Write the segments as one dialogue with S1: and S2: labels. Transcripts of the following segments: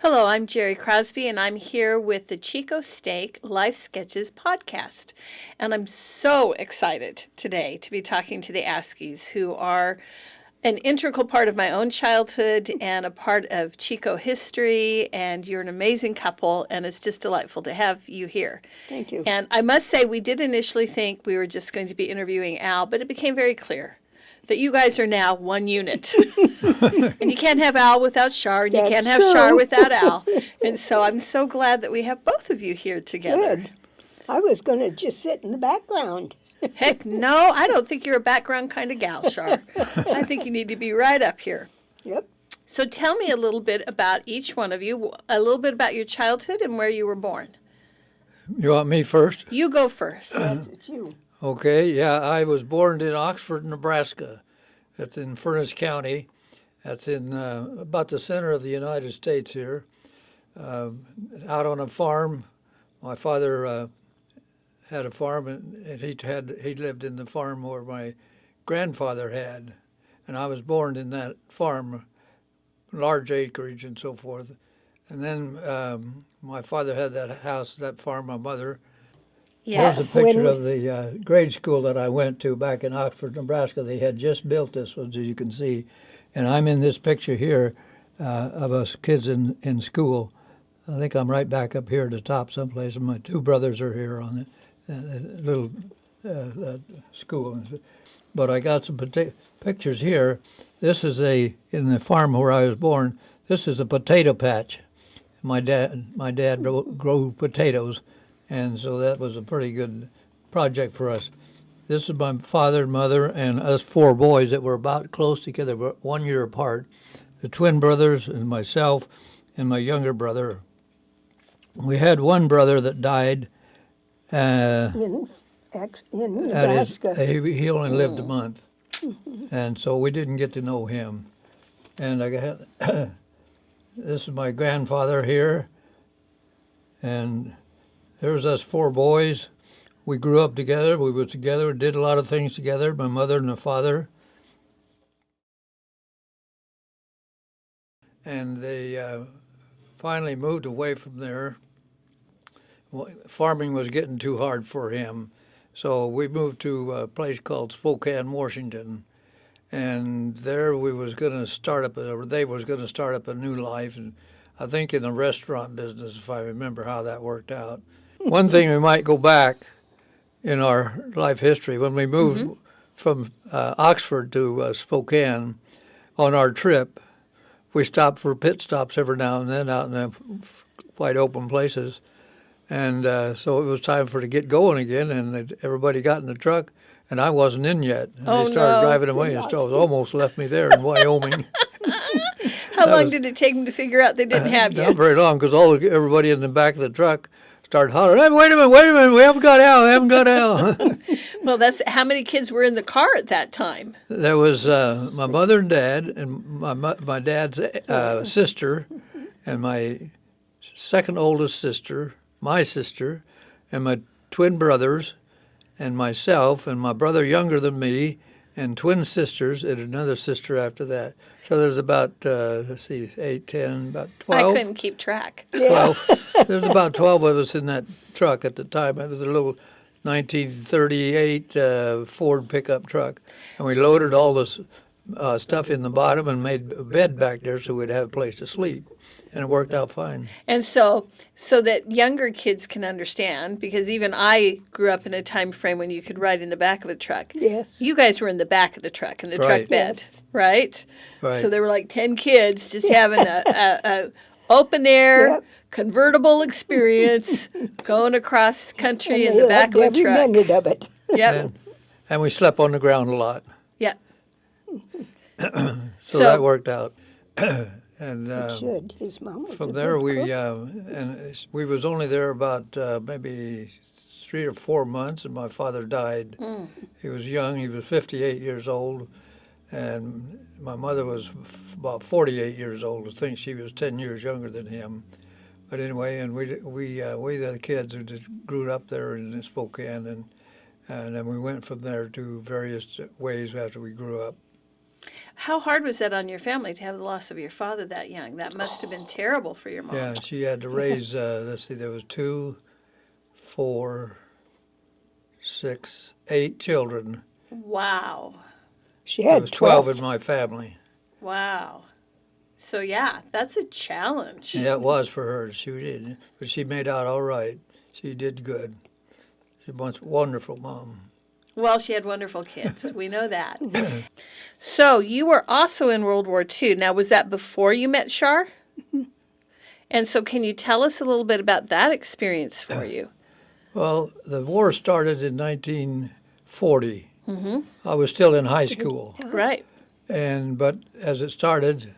S1: Hello, I'm Jerry Crosby, and I'm here with the Chico Steak Life Sketches podcast. And I'm so excited today to be talking to the Askeys, who are an integral part of my own childhood and a part of Chico history. And you're an amazing couple, and it's just delightful to have you here.
S2: Thank you.
S1: And I must say, we did initially think we were just going to be interviewing Al, but it became very clear that you guys are now one unit. And you can't have Al without Char, and you can't have Char without Al. And so I'm so glad that we have both of you here together.
S2: Good. I was going to just sit in the background.
S1: Heck no, I don't think you're a background kind of gal, Char. I think you need to be right up here.
S2: Yep.
S1: So tell me a little bit about each one of you, a little bit about your childhood and where you were born.
S3: You want me first?
S1: You go first.
S2: Yes, it's you.
S3: Okay, yeah, I was born in Oxford, Nebraska. That's in Furnace County. That's in about the center of the United States here. Out on a farm. My father had a farm, and he lived in the farm where my grandfather had, and I was born in that farm, large acreage and so forth. And then my father had that house, that farm, my mother.
S1: Yes.
S3: Here's a picture of the grade school that I went to back in Oxford, Nebraska. They had just built this, as you can see. And I'm in this picture here of us kids in school. I think I'm right back up here at the top someplace, and my two brothers are here on the little school. But I got some pictures here. This is in the farm where I was born, this is a potato patch. My dad grew potatoes. And so that was a pretty good project for us. This is my father and mother and us four boys that were about close together, but 1 year apart. The twin brothers and myself and my younger brother. We had one brother that died.
S2: In Nebraska.
S3: He only lived a month. And so we didn't get to know him. And I got this is my grandfather here. And there's us four boys. We grew up together. We were together, did a lot of things together, my mother and the father. And they finally moved away from there. Farming was getting too hard for him. So we moved to a place called Spokane, Washington. And there they was going to start up a new life. And I think in the restaurant business, if I remember how that worked out. One thing we might go back in our life history, when we moved from Oxford to Spokane on our trip, we stopped for pit stops every now and then out in the wide open places. And so it was time to get going again, and everybody got in the truck, and I wasn't in yet. And they started driving away, and so it almost left me there in Wyoming.
S1: How long did it take them to figure out they didn't have you?
S3: Not very long, because everybody in the back of the truck started hollering, "Hey, wait a minute, we haven't got Al.
S1: Well, that's how many kids were in the car at that time?
S3: There was my mother and dad, and my dad's sister, and my second oldest sister, my sister, and my twin brothers, and myself, and my brother younger than me, and twin sisters, and another sister after that. So there's about, 8, 10, about 12.
S1: I couldn't keep track.
S3: 12. There's about 12 of us in that truck at the time. It was a little 1938 Ford pickup truck. And we loaded all this stuff in the bottom and made a bed back there so we'd have a place to sleep. And it worked out fine.
S1: And so that younger kids can understand, because even I grew up in a time frame when you could ride in the back of a truck.
S2: Yes.
S1: You guys were in the back of the truck, in the truck bed,
S2: yes.
S1: right?
S3: Right.
S1: So there were like 10 kids just having a open air convertible experience going across country in the back of a truck.
S2: Every minute of it.
S1: Yep.
S3: And we slept on the ground a lot.
S1: Yep.
S3: So that worked out. And
S2: It should. His mom was
S3: from
S2: a
S3: there,
S2: good
S3: we was only there about maybe 3 or 4 months, and my father died. He was young. He was 58 years old, and my mother was about 48 years old. I think she was 10 years younger than him. But anyway, and we the kids who just grew up there in Spokane, and then we went from there to various ways after we grew up.
S1: How hard was that on your family to have the loss of your father that young? That must have been terrible for your mom.
S3: Yeah, she had to raise, let's see, there was 2, 4, 6, 8 children.
S1: Wow.
S2: She
S3: There
S2: had
S3: was 12 in
S2: 12.
S3: my family.
S1: Wow. So, yeah, that's a challenge.
S3: Yeah, it was for her. She did, but she made out all right. She did good. She was a wonderful mom.
S1: Well, she had wonderful kids. We know that. So, you were also in World War II. Now, was that before you met Char? And so, can you tell us a little bit about that experience for you?
S3: Well, the war started in 1940. I was still in high school,
S1: Right.
S3: but as it started,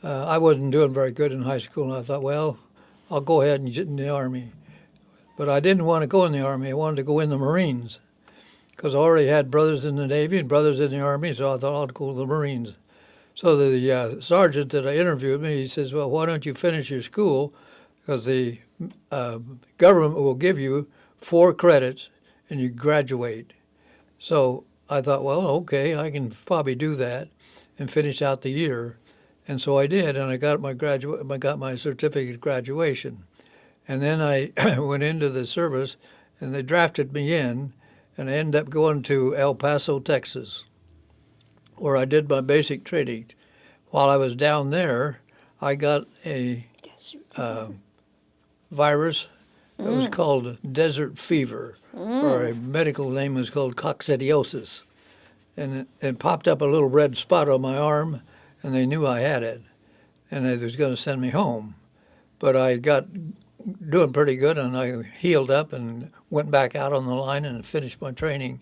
S3: I wasn't doing very good in high school, and I thought, well, I'll go ahead and get in the Army. But I didn't want to go in the Army. I wanted to go in the Marines because I already had brothers in the Navy and brothers in the Army, so I thought I'd go to the Marines. So the sergeant that I interviewed me, he says, well, why don't you finish your school because the government will give you 4 credits and you graduate. So I thought, well, okay, I can probably do that and finish out the year. And so I did, and I got my certificate of graduation. And then I went into the service, and they drafted me in, and I ended up going to El Paso, Texas, where I did my basic training. While I was down there, I got a virus that was called desert fever, or a medical name was called coccidiosis. And it popped up a little red spot on my arm, and they knew I had it, and they was going to send me home. But I got doing pretty good, and I healed up and went back out on the line and finished my training.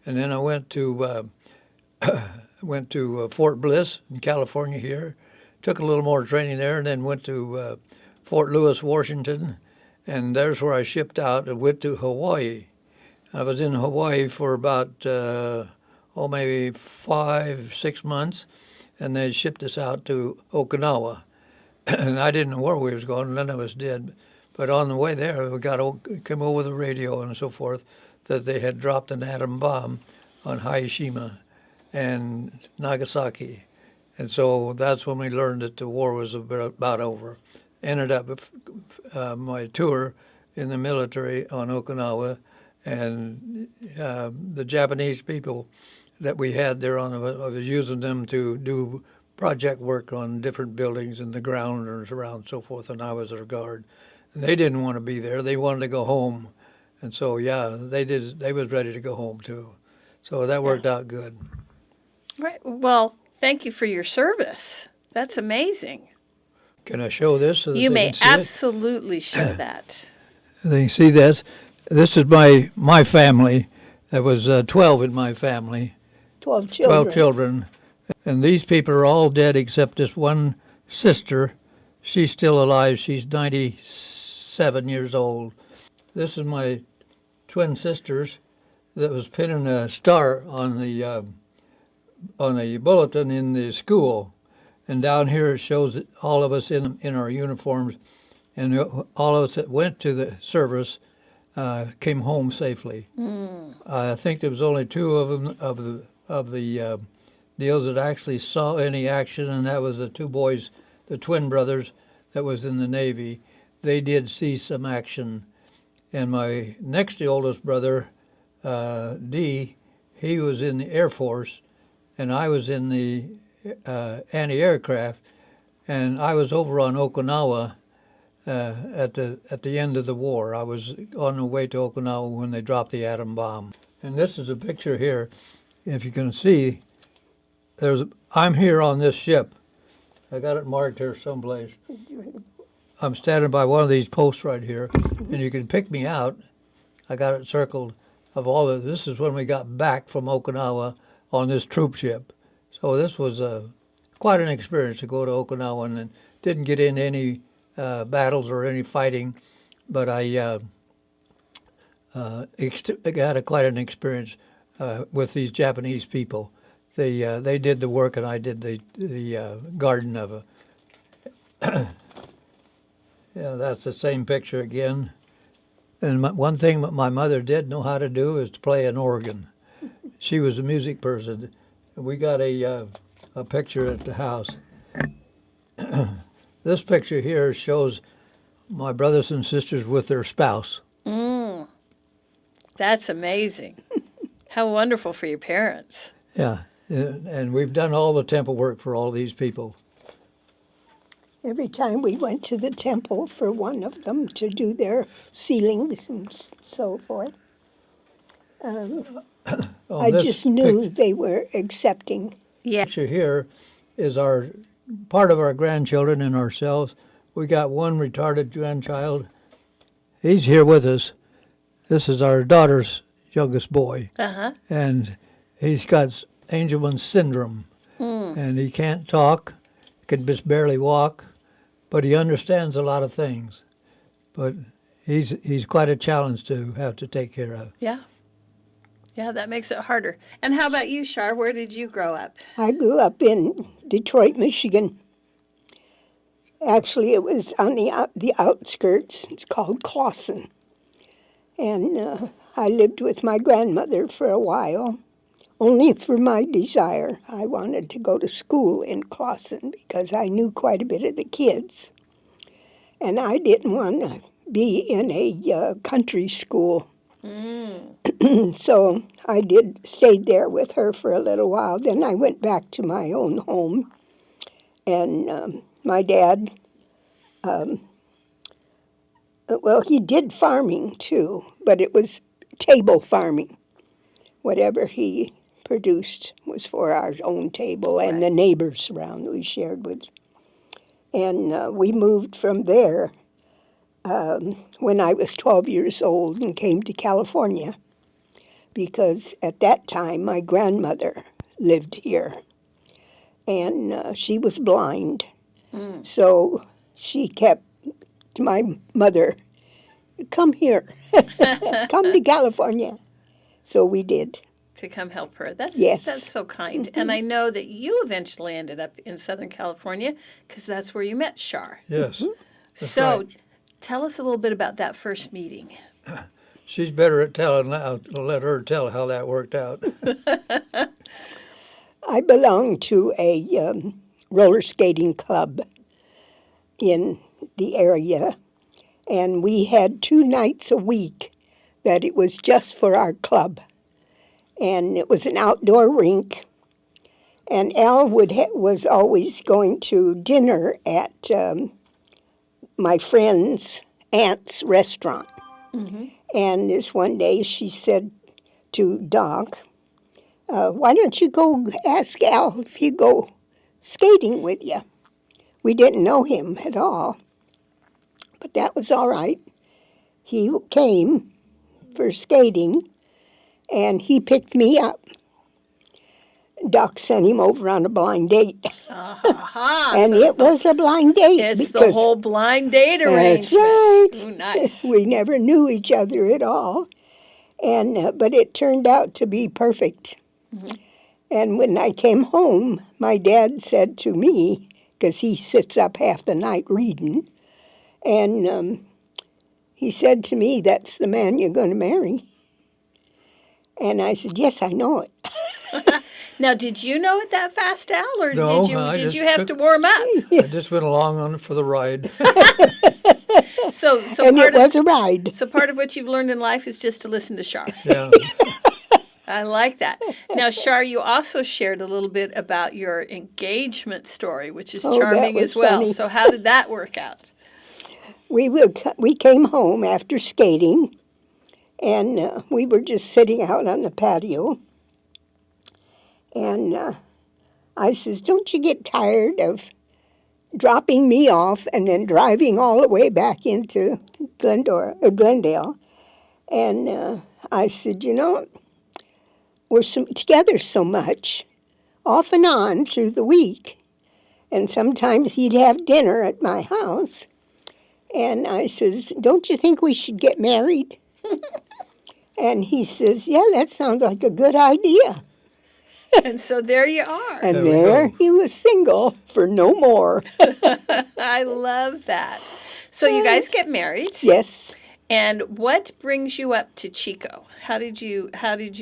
S3: And then I went to Fort Bliss in California here, took a little more training there, and then went to Fort Lewis, Washington, and there's where I shipped out and went to Hawaii. I was in Hawaii for about, maybe 5, 6 months, and they shipped us out to Okinawa. And I didn't know where we was going, none of us did. But on the way there, we came over the radio and so forth that they had dropped an atom bomb on Hiroshima and Nagasaki. And so that's when we learned that the war was about over. Ended up with my tour in the military on Okinawa, and the Japanese people that we had there I was using them to do project work on different buildings and the grounders around and so forth, and I was their guard. And they didn't want to be there. They wanted to go home. And so, yeah, they did. They was ready to go home, too. So that worked out good.
S1: Right. Well, thank you for your service. That's amazing.
S3: Can I show this? So that
S1: You
S3: they
S1: may
S3: can see
S1: absolutely show that.
S3: it? They can see this. This is my family. There was 12 in my family.
S2: 12 children.
S3: 12 children. And these people are all dead except this one sister. She's still alive. She's 97 years old. This is my twin sisters that was pinning a star on the bulletin in the school. And down here it shows all of us in our uniforms, and all of us that went to the service came home safely. I think there was only 2 of them of the deals that actually saw any action, and that was the 2 boys, the twin brothers that was in the Navy. They did see some action. And my next oldest brother, D, he was in the Air Force, and I was in the anti-aircraft, and I was over on Okinawa at the end of the war. I was on the way to Okinawa when they dropped the atom bomb. And this is a picture here. If you can see, I'm here on this ship. I got it marked here someplace. I'm standing by one of these posts right here, and you can pick me out. I got it circled of all of this. Is when we got back from Okinawa on this troop ship. So this was quite an experience to go to Okinawa, and didn't get in any battles or any fighting, but I got quite an experience with these Japanese people. They did the work, and I did the garden of it. Yeah, that's the same picture again. And one thing that my mother did know how to do is to play an organ. She was a music person. We got a a picture at the house. This picture here shows my brothers and sisters with their spouse.
S1: That's amazing. How wonderful for your parents.
S3: Yeah, and we've done all the temple work for all these people.
S2: Every time we went to the temple for one of them to do their sealings and so forth, I just knew they were accepting.
S1: Yeah.
S3: Picture here is part of our grandchildren and ourselves. We got one retarded grandchild. He's here with us. This is our daughter's youngest boy.
S1: Uh-huh.
S3: And he's got Angelman syndrome. And he can't talk, can just barely walk, but he understands a lot of things. But he's quite a challenge to have to take care of.
S1: Yeah. Yeah, that makes it harder. And how about you, Char? Where did you grow up?
S2: I grew up in Detroit, Michigan. Actually, it was on the outskirts. It's called Clawson. And I lived with my grandmother for a while, only for my desire. I wanted to go to school in Clawson because I knew quite a bit of the kids. And I didn't want to be in a country school. So I stayed there with her for a little while. Then I went back to my own home. And my dad, he did farming too, but it was table farming. Whatever he produced was for our own table and the neighbors around we shared with. And we moved from there when I was 12 years old and came to California because at that time my grandmother lived here and she was blind. So she kept my mother, come here, come to California. So we did.
S1: To come help her. That's so kind. And I know that you eventually ended up in Southern California because that's where you met Char.
S3: Yes.
S1: So
S3: right.
S1: Tell us a little bit about that first meeting.
S3: She's better at telling now. Let her tell how that worked out.
S2: I belonged to a roller skating club in the area, and we had 2 nights a week that it was just for our club. And it was an outdoor rink, and Al was always going to dinner at my friend's aunt's restaurant. And this one day she said to Doc, why don't you go ask Al if he'd go skating with you? We didn't know him at all, but that was all right. He came for skating, and he picked me up. Doc sent him over on a blind date. And it was a blind date.
S1: It's the whole blind date arrangement.
S2: That's right.
S1: Ooh, nice.
S2: We never knew each other at all. And but it turned out to be perfect. And when I came home, my dad said to me, because he sits up half the night reading, and he said to me, that's the man you're going to marry. And I said, yes, I know it.
S1: Now, did you know it that fast, Al, or
S3: No,
S1: did you have to warm up?
S3: I just went along on it for the ride.
S1: So
S2: and it was a ride.
S1: So part of what you've learned in life is just to listen to Char.
S3: Yeah.
S1: I like that. Now, Char, you also shared a little bit about your engagement story, which is charming as well.
S2: Funny.
S1: So how did that work out?
S2: We came home after skating, and we were just sitting out on the patio. And I says, don't you get tired of dropping me off and then driving all the way back into Glendale? And I said, we're together so much, off and on through the week. And sometimes he'd have dinner at my house. And I says, don't you think we should get married? And he says, yeah, that sounds like a good idea.
S1: And so there you are.
S2: And there he was single for no more.
S1: I love that. So you guys get married.
S2: Yes.
S1: And what brings you up to Chico? How did you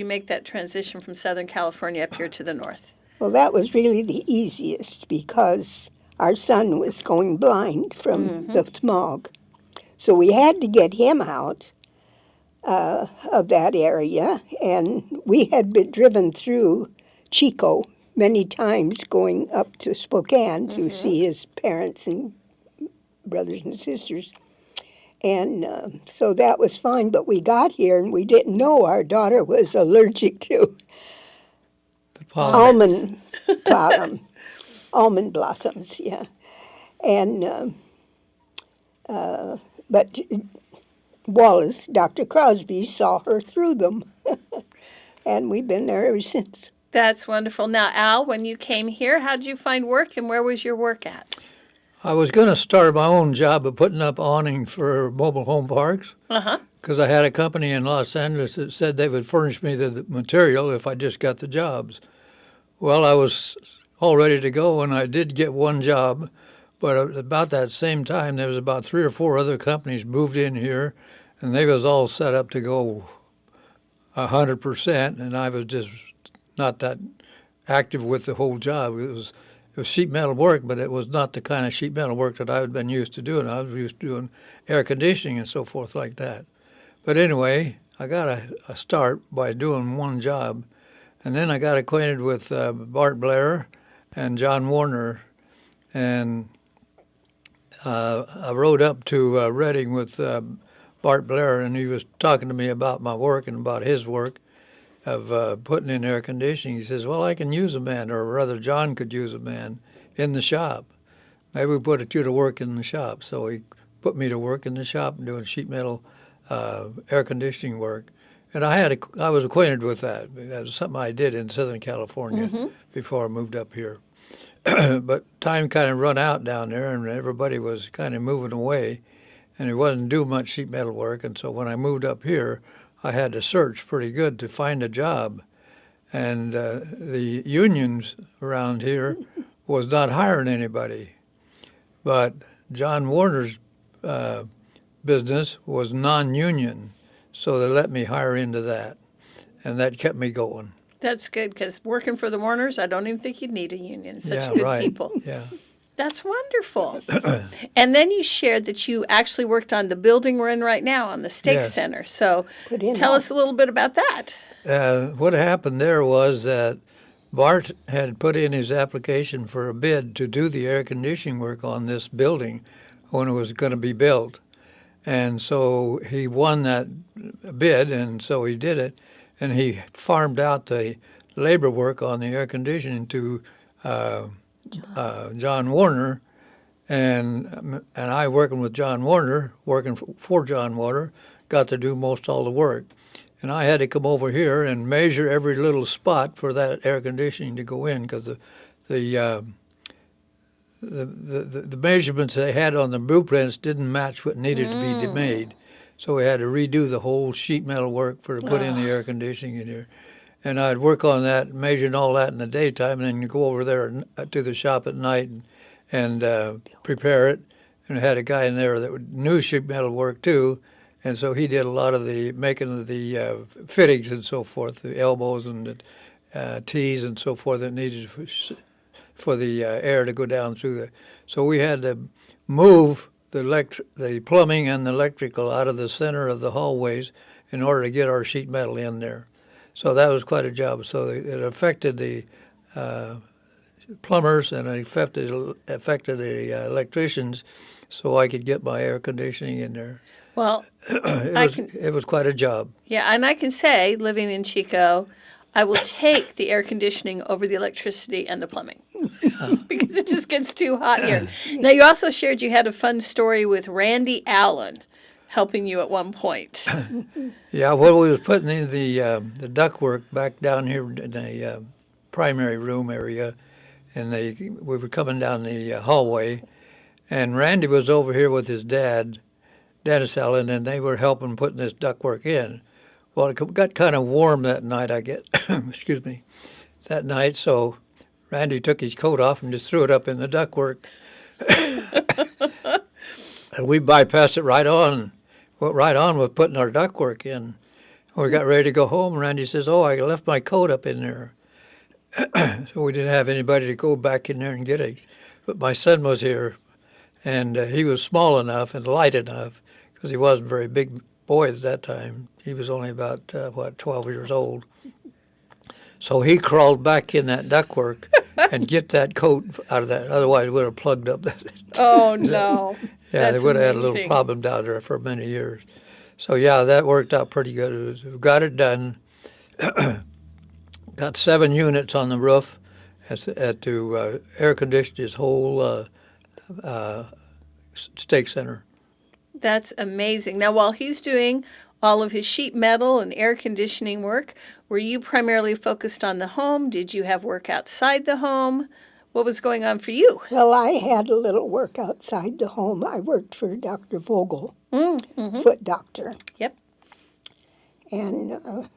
S1: make that transition from Southern California up here to the north?
S2: Well, that was really the easiest because our son was going blind from the smog. So we had to get him out of that area, and we had been driven through Chico many times going up to Spokane to see his parents and brothers and sisters. And so that was fine, but we got here and we didn't know our daughter was allergic to almond blossoms, yeah. And but Wallace, Dr. Crosby, saw her through them, and we've been there ever since.
S1: That's wonderful. Now, Al, when you came here, how did you find work, and where was your work at?
S3: I was going to start my own job of putting up awning for mobile home parks because I had a company in Los Angeles that said they would furnish me the material if I just got the jobs. Well, I was all ready to go, and I did get one job, but about that same time, there was about 3 or 4 other companies moved in here, and they was all set up to go 100%, and I was just not that active with the whole job. It was sheet metal work, but it was not the kind of sheet metal work that I had been used to doing. I was used to doing air conditioning and so forth like that. But anyway, I got a start by doing one job, and then I got acquainted with Bart Blair and John Warner, and I rode up to Reading with Bart Blair, and he was talking to me about my work and about his work of putting in air conditioning. He says, well, I can use a man, or rather John could use a man in the shop. Maybe we put you to work in the shop. So he put me to work in the shop doing sheet metal air conditioning work. And I was acquainted with that. That was something I did in Southern California before I moved up here. But time kind of run out down there, and everybody was kind of moving away, and it wasn't doing much sheet metal work. And so when I moved up here, I had to search pretty good to find a job. And the unions around here was not hiring anybody. But John Warner's business was non-union, so they let me hire into that. And that kept me going.
S1: That's good, because working for the Warners, I don't even think you'd need a union. Such
S3: Yeah,
S1: good
S3: right.
S1: people.
S3: Yeah.
S1: That's wonderful. And then you shared that you actually worked on the building we're in right now, on the Steak
S3: Yes.
S1: Center. So
S2: Put in
S1: tell
S2: all-
S1: us a little bit about that.
S3: What happened there was that Bart had put in his application for a bid to do the air conditioning work on this building when it was going to be built. And so he won that bid, and so he did it. And he farmed out the labor work on the air conditioning to John Warner, and I, working with John Warner, working for John Warner, got to do most all the work. And I had to come over here and measure every little spot for that air conditioning to go in, because the measurements they had on the blueprints didn't match what needed to be made. So we had to redo the whole sheet metal work to put in the air conditioning in here. And I'd work on that, measuring all that in the daytime, and then go over there to the shop at night and prepare it. And I had a guy in there that knew sheet metal work too, and so he did a lot of the making of the fittings and so forth, the elbows and the T's and so forth that needed for the air to go down through there. So we had to move the plumbing and the electrical out of the center of the hallways in order to get our sheet metal in there. So that was quite a job. So it affected the plumbers and it affected the electricians, so I could get my air conditioning in there.
S1: Well,
S3: It was quite a job.
S1: yeah, and I can say, living in Chico, I will take the air conditioning over the electricity and the plumbing because it just gets too hot here. Now, you also shared you had a fun story with Randy Allen helping you at one point.
S3: Yeah, well, we was putting in the ductwork back down here in the primary room area, and we were coming down the hallway, and Randy was over here with his dad, Dennis Allen, and they were helping putting this ductwork in. Well, it got kind of warm that night, excuse me, that night, so Randy took his coat off and just threw it up in the ductwork. And we bypassed it right on with putting our ductwork in. We got ready to go home, and Randy says, "Oh, I left my coat up in there." so we didn't have anybody to go back in there and get it. But my son was here, and he was small enough and light enough, because he wasn't a very big boy at that time. He was only about, 12 years old. So he crawled back in that ductwork and get that coat out of that. Otherwise, it would have plugged up.
S1: Oh, no.
S3: Yeah,
S1: That's
S3: they would have had a little
S1: amazing.
S3: problem down there for many years. So, yeah, that worked out pretty good. We got it done. Got 7 units on the roof had to air condition his whole steak center.
S1: That's amazing. Now, while he's doing all of his sheet metal and air conditioning work, were you primarily focused on the home? Did you have work outside the home? What was going on for you?
S2: Well, I had a little work outside the home. I worked for Dr. Vogel, foot doctor.
S1: Yep.
S2: And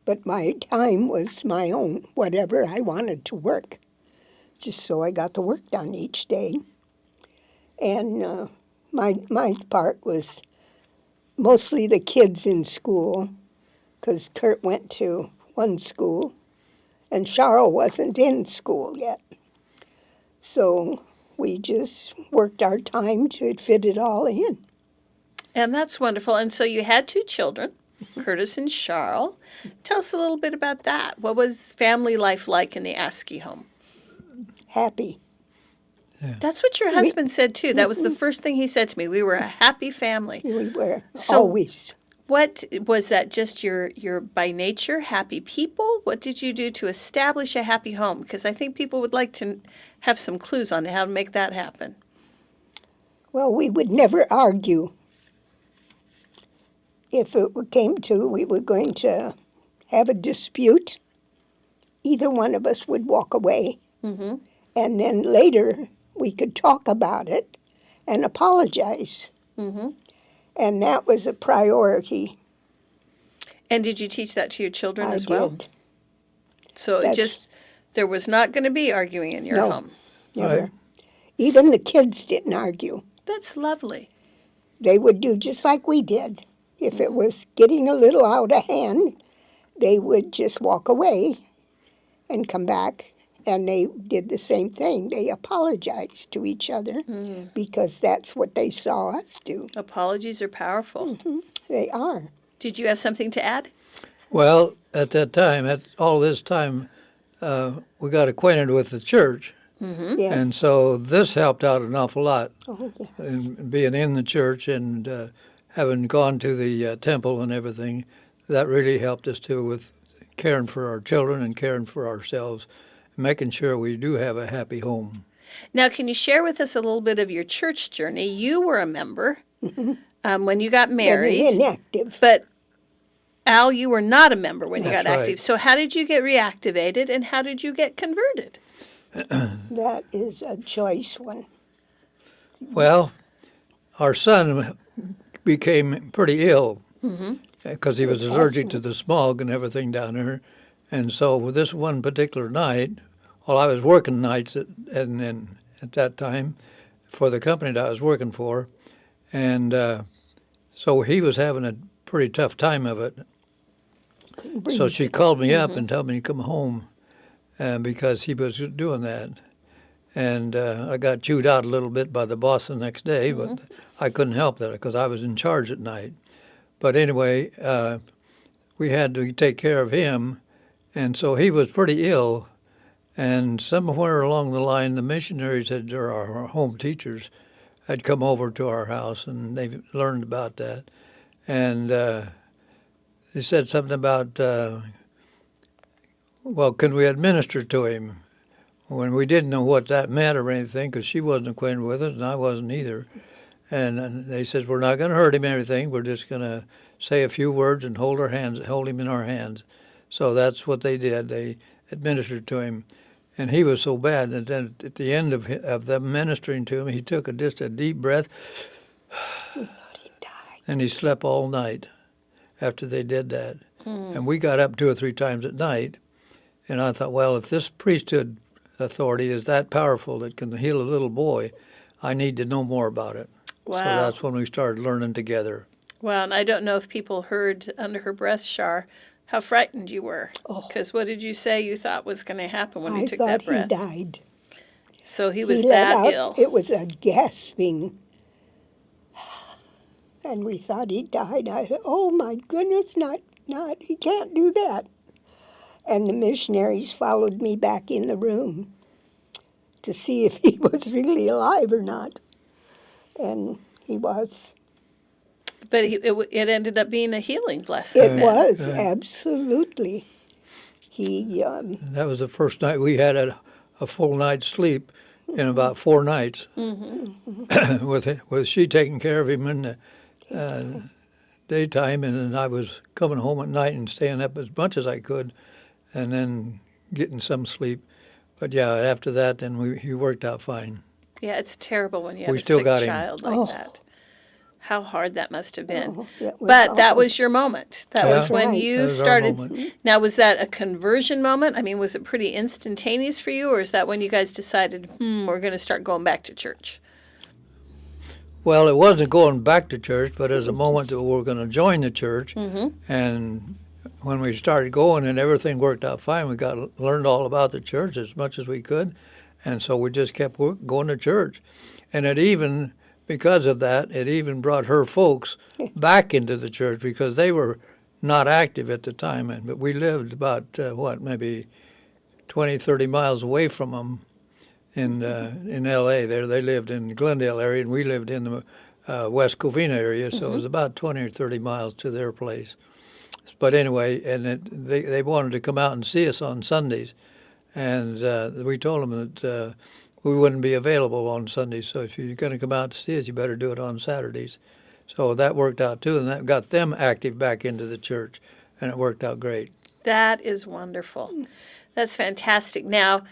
S2: but my time was my own, whatever I wanted to work, just so I got the work done each day. And my part was mostly the kids in school, because Kurt went to one school, and Charles wasn't in school yet. So we just worked our time to fit it all in.
S1: And that's wonderful. And so you had 2 children, Curtis and Charles. Tell us a little bit about that. What was family life like in the Askey home?
S2: Happy.
S3: Yeah.
S1: That's what your husband said, too. That was the first thing he said to me. We were a happy family.
S2: We were
S1: So-
S2: always.
S1: What was that, just your by nature happy people? What did you do to establish a happy home? Because I think people would like to have some clues on how to make that happen.
S2: Well, we would never argue. If it came to we were going to have a dispute, either one of us would walk away.
S1: Mm-hmm.
S2: And then later we could talk about it and apologize.
S1: Mm-hmm.
S2: And that was a priority.
S1: And did you teach that to your children
S2: I
S1: as well?
S2: did.
S1: So there was not going to be arguing in your
S2: No.
S1: home.
S2: Never.
S3: Right.
S2: Even the kids didn't argue.
S1: That's lovely.
S2: They would do just like we did. If it was getting a little out of hand, they would just walk away and come back, and they did the same thing. They apologized to each other because that's what they saw us do.
S1: Apologies are powerful.
S2: They are.
S1: Did you have something to add?
S3: Well, at that time, at all this time, we got acquainted with the church.
S2: Yes.
S3: And so this helped out an awful lot,
S2: Oh, yes.
S3: in being in the church and having gone to the temple and everything. That really helped us too with caring for our children and caring for ourselves, making sure we do have a happy home.
S1: Now, can you share with us a little bit of your church journey? You were a member when you got married,
S2: Inactive.
S1: but Al, you were not a member when you
S3: That's
S1: got
S3: right.
S1: active. So how did you get reactivated and how did you get converted?
S2: That is a choice one.
S3: Well, our son became pretty ill because he was allergic to the smog and everything down there. And so with this one particular night, well, I was working nights at that time for the company that I was working for. And so he was having a pretty tough time of it. So she called me up and told me to come home because he was doing that. And I got chewed out a little bit by the boss the next day, but I couldn't help that because I was in charge at night. But anyway, we had to take care of him, and so he was pretty ill. And somewhere along the line, the missionaries or our home teachers had come over to our house, and they learned about that. And they said something about, well, can we administer to him? When we didn't know what that meant or anything, because she wasn't acquainted with it, and I wasn't either. And they said, we're not going to hurt him or anything. We're just going to say a few words and hold him in our hands. So that's what they did. They administered to him. And he was so bad that then at the end of them ministering to him, he took just a deep breath,
S2: We thought he'd die.
S3: and he slept all night after they did that. And we got up 2 or 3 times at night, and I thought, well, if this priesthood authority is that powerful that can heal a little boy, I need to know more about it.
S1: Wow.
S3: So that's when we started learning together.
S1: Wow, and I don't know if people heard under her breath, Char, how frightened you were.
S2: Oh.
S1: Because what did you say you thought was going to happen when you
S2: I
S1: took
S2: thought
S1: that breath?
S2: he died.
S1: So he was
S2: He let
S1: that
S2: out,
S1: ill.
S2: it was a gasping. And we thought he died. I thought, oh my goodness, not, he can't do that. And the missionaries followed me back in the room to see if he was really alive or not. And he was.
S1: But it ended up being a healing blessing.
S2: It
S1: then.
S2: was, absolutely. He,
S3: That was the first night we had a full night's sleep in about 4 nights, with she taking care of him in the daytime, and then I was coming home at night and staying up as much as I could, and then getting some sleep. But yeah, after that, then he worked out fine.
S1: Yeah, it's terrible when you have
S3: We
S1: a
S3: still
S1: sick
S3: got him.
S1: child like
S2: Oh.
S1: that. How hard that must have been.
S2: Oh, that was
S1: But that
S2: awful.
S1: was your moment. That
S3: Yeah.
S1: was when
S2: Right.
S1: you
S3: That was our
S1: started.
S3: moment.
S1: Now, was that a conversion moment? I mean, was it pretty instantaneous for you, or is that when you guys decided, we're going to start going back to church?
S3: Well, it wasn't going back to church, but as a moment that we were going to join the church.
S1: Mm-hmm.
S3: And when we started going and everything worked out fine, we learned all about the church as much as we could. And so we just kept going to church. And it even, because of that, it even brought her folks back into the church because they were not active at the time. But we lived about, maybe 20, 30 miles away from them in L.A. There, they lived in the Glendale area, and we lived in the West Covina area, so it was about 20 or 30 miles to their place. But anyway, and they wanted to come out and see us on Sundays, and we told them that we wouldn't be available on Sundays, so if you're going to come out to see us, you better do it on Saturdays. So that worked out too, and that got them active back into the church, and it worked out great.
S1: That is wonderful. That's fantastic. Now,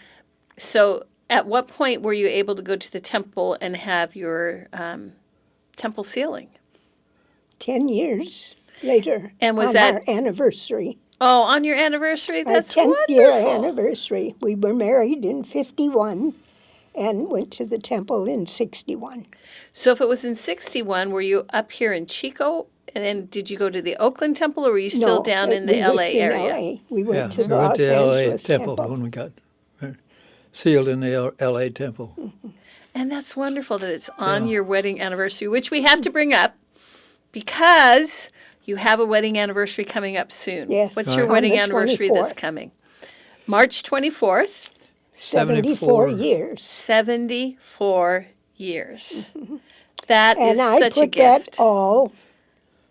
S1: so at what point were you able to go to the temple and have your temple sealing?
S2: 10 years later.
S1: And was
S2: on
S1: that-
S2: our anniversary?
S1: Oh, on your anniversary? That's
S2: our 10th
S1: wonderful.
S2: year anniversary. We were married in 51 and went to the temple in 61.
S1: So if it was in 61, were you up here in Chico? And then did you go to the Oakland temple, or were you still down in the
S2: we was
S1: LA
S2: in
S1: area?
S2: LA. We went to
S3: we
S2: the
S3: went
S2: Los
S3: to the LA
S2: Angeles
S3: temple when we got sealed in the LA temple.
S1: And that's wonderful that it's on your wedding anniversary, which we have to bring up because you have a wedding anniversary coming up soon.
S2: Yes.
S1: What's your
S2: On
S1: wedding
S2: the
S1: anniversary that's
S2: 24th.
S1: coming? March 24th,
S2: 74 years.
S1: 74 years. That is
S2: And I
S1: such a
S2: put that
S1: gift.
S2: all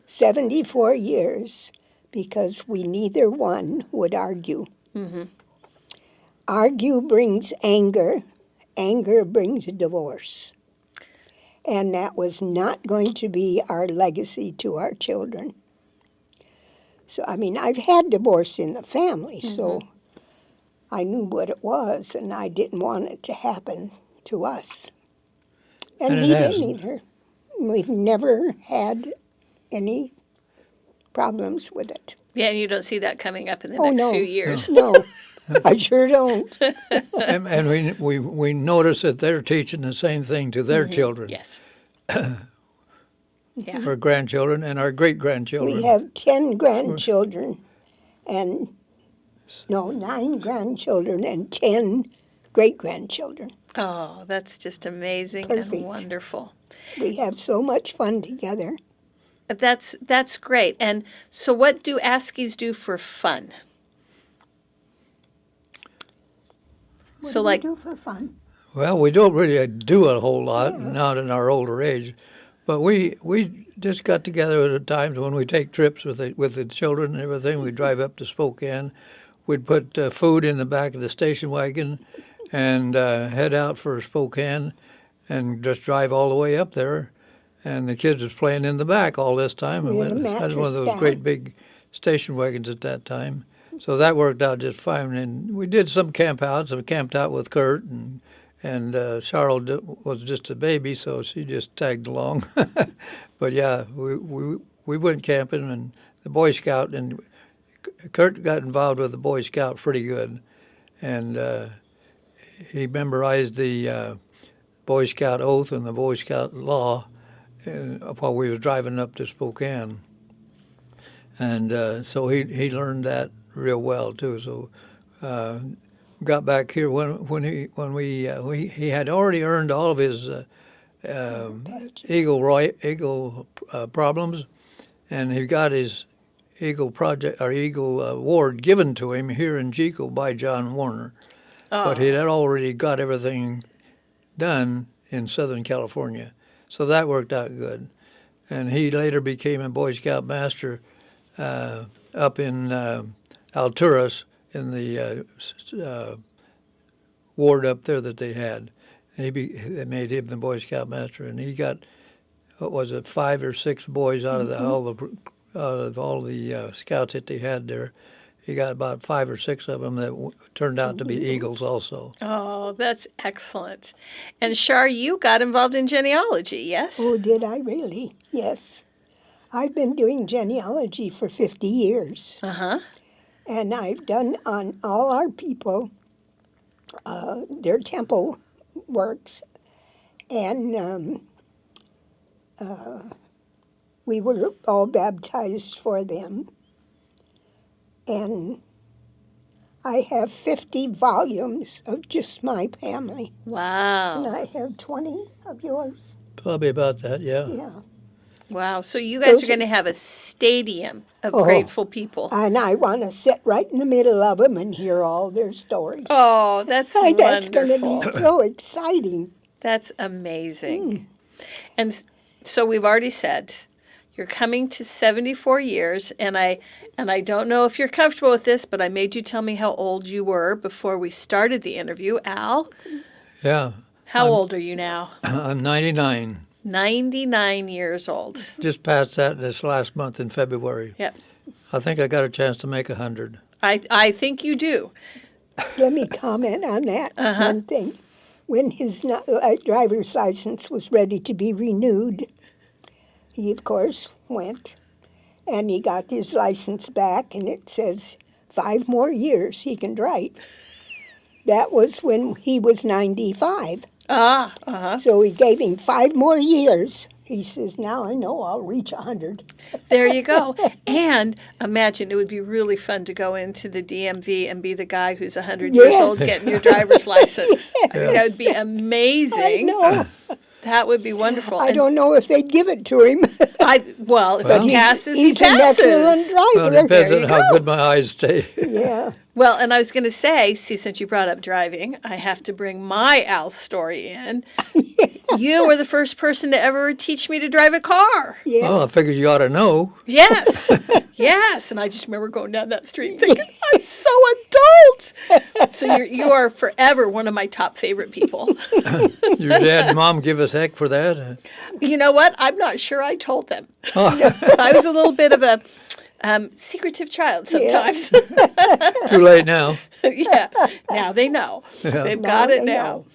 S2: 74 years because we neither one would argue. Argue brings anger. Anger brings a divorce. And that was not going to be our legacy to our children. So, I mean, I've had divorce in the family, so I knew what it was, and I didn't want it to happen to us. And
S3: And it
S2: he didn't
S3: hasn't.
S2: either. We've never had any problems with it.
S1: Yeah, and you don't see that coming up in the
S2: Oh,
S1: next
S2: no.
S1: few years.
S2: No, I sure don't.
S3: And we notice that they're teaching the same thing to their children,
S1: Yes.
S3: our grandchildren, and our great-grandchildren.
S2: We have 10 grandchildren and, 9 grandchildren and 10 great-grandchildren.
S1: Oh, that's just amazing
S2: Perfect.
S1: and wonderful.
S2: We have so much fun together.
S1: That's great. And so what do Askeys do for fun?
S2: What
S1: So
S2: do
S1: like
S2: we do for fun?
S3: Well, we don't really do a whole lot, not in our older age, but we just got together at times when we take trips with the children and everything. We drive up to Spokane. We'd put food in the back of the station wagon and head out for Spokane and just drive all the way up there. And the kids was playing in the back all this time.
S2: We had a
S3: Had one
S2: mattress
S3: of those
S2: stand.
S3: great big station wagons at that time. So that worked out just fine. And we did some camp outs. We camped out with Kurt, and Charlotte was just a baby, so she just tagged along. But yeah, we went camping, and the Boy Scout, and Kurt got involved with the Boy Scout pretty good. And he memorized the Boy Scout oath and the Boy Scout law while we was driving up to Spokane. And so he learned that real well too. So got back here when he had already earned all of his Eagle problems, and he got his Eagle Award given to him here in Chico by John Warner. But he had already got everything done in Southern California, so that worked out good. And he later became a Boy Scout master up in Alturas in the ward up there that they had. They made him the Boy Scout master, and he got, what was it, 5 or 6 boys out of all the scouts that they had there. He got about 5 or 6 of them that turned out to be Eagles also.
S1: Oh, that's excellent. And Char, you got involved in genealogy, yes?
S2: Oh, did I really? Yes. I've been doing genealogy for 50 years.
S1: Uh-huh.
S2: And I've done on all our people their temple works. And we were all baptized for them. And I have 50 volumes of just my family.
S1: Wow.
S2: And I have 20 of yours.
S3: Probably about that, yeah.
S2: Yeah.
S1: Wow. So you guys are going to have a stadium of grateful people.
S2: And I want to sit right in the middle of them and hear all their stories.
S1: Oh, that's wonderful.
S2: That's going to be so exciting.
S1: That's amazing. And so we've already said you're coming to 74 years, and I don't know if you're comfortable with this, but I made you tell me how old you were before we started the interview. Al?
S3: Yeah.
S1: How old are you now?
S3: I'm 99.
S1: 99 years old.
S3: Just passed that this last month in February.
S1: Yep.
S3: I think I got a chance to make 100.
S1: I think you do.
S2: Let me comment on that one thing. When his driver's license was ready to be renewed, he, of course, went, and he got his license back, and it says 5 more years he can drive. That was when he was 95. So we gave him 5 more years. He says, now I know I'll reach 100.
S1: There you go. And imagine it would be really fun to go into the DMV and be the guy who's 100 years old getting your driver's license. I think that would be amazing.
S2: I know.
S1: That would be wonderful.
S2: I don't know if they'd give it to him.
S1: If he passes, he
S2: he's an excellent
S1: passes.
S2: driver.
S3: Well, it depends on how good my eyes stay.
S2: Yeah.
S1: Well, and I was going to say, since you brought up driving, I have to bring my Al story in. You were the first person to ever teach me to drive a car.
S2: Yeah.
S3: Well, I figured you ought to know.
S1: Yes. Yes. And I just remember going down that street thinking, I'm so adult. So you are forever one of my top favorite people.
S3: Your dad and mom give us heck for that.
S1: You know what? I'm not sure I told them. I was a little bit of a secretive child sometimes.
S3: Too late now.
S1: Yeah. Now they know.
S3: Yeah.
S1: They've got it
S2: they
S1: now.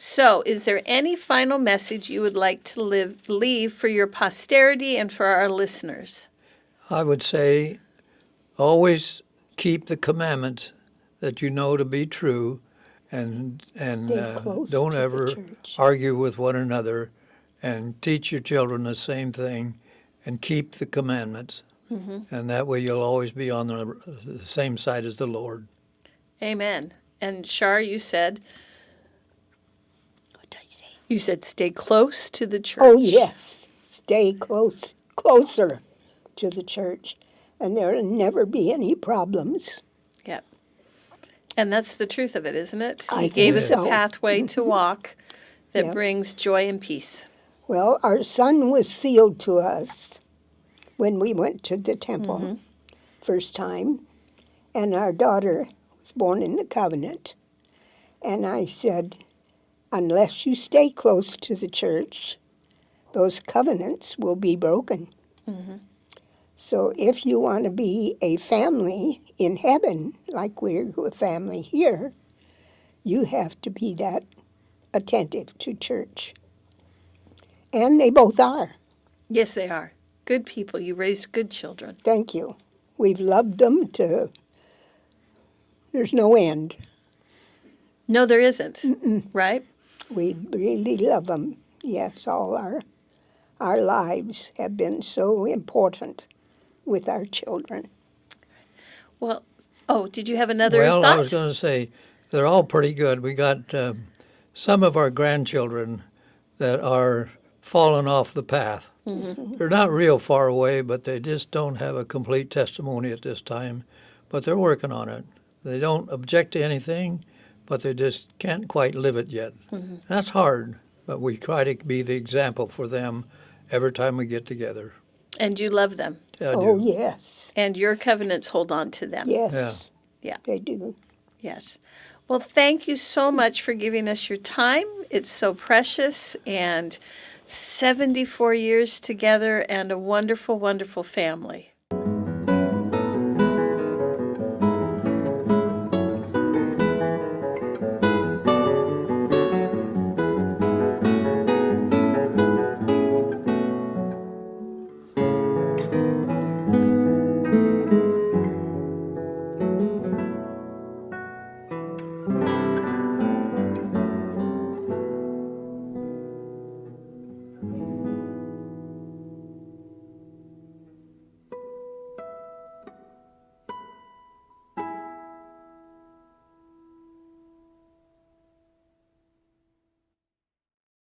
S1: So, is there any final message you would like to leave for your posterity and for our listeners?
S3: I would say always keep the commandments that you know to be true, and
S2: close
S3: don't
S2: to the
S3: ever
S2: church.
S3: argue with one another, and teach your children the same thing, and keep the commandments. And that way you'll always be on the same side as the Lord.
S1: Amen. And Char, you said... You said stay close to the church.
S2: Oh, yes. Stay closer to the church, and there'll never be any problems.
S1: Yep. And that's the truth of it, isn't it?
S2: I
S1: He gave
S2: think
S1: us
S2: so.
S1: a pathway to walk that
S2: Yep.
S1: brings joy and peace.
S2: Well, our son was sealed to us when we went to the temple first time, and our daughter was born in the covenant. And I said, unless you stay close to the church, those covenants will be broken. So if you want to be a family in heaven, like we're a family here, you have to be that attentive to church. And they both are.
S1: Yes, they are. Good people. You raised good children.
S2: Thank you. We've loved them to, there's no end.
S1: No, there isn't. Right?
S2: We really love them. Yes, all our lives have been so important with our children.
S1: Well, oh, did you have another
S3: Well,
S1: thought?
S3: I was going to say they're all pretty good. We got some of our grandchildren that are falling off the path.
S1: Mm-hmm.
S3: They're not real far away, but they just don't have a complete testimony at this time. But they're working on it. They don't object to anything, but they just can't quite live it yet.
S1: Mm-hmm.
S3: That's hard, but we try to be the example for them every time we get together.
S1: And you love them.
S3: I
S2: Oh,
S3: do.
S2: yes.
S1: And your covenants hold on to them.
S2: Yes.
S1: Yeah.
S2: They do.
S1: Yes. Well, thank you so much for giving us your time. It's so precious, and 74 years together and a wonderful, wonderful family.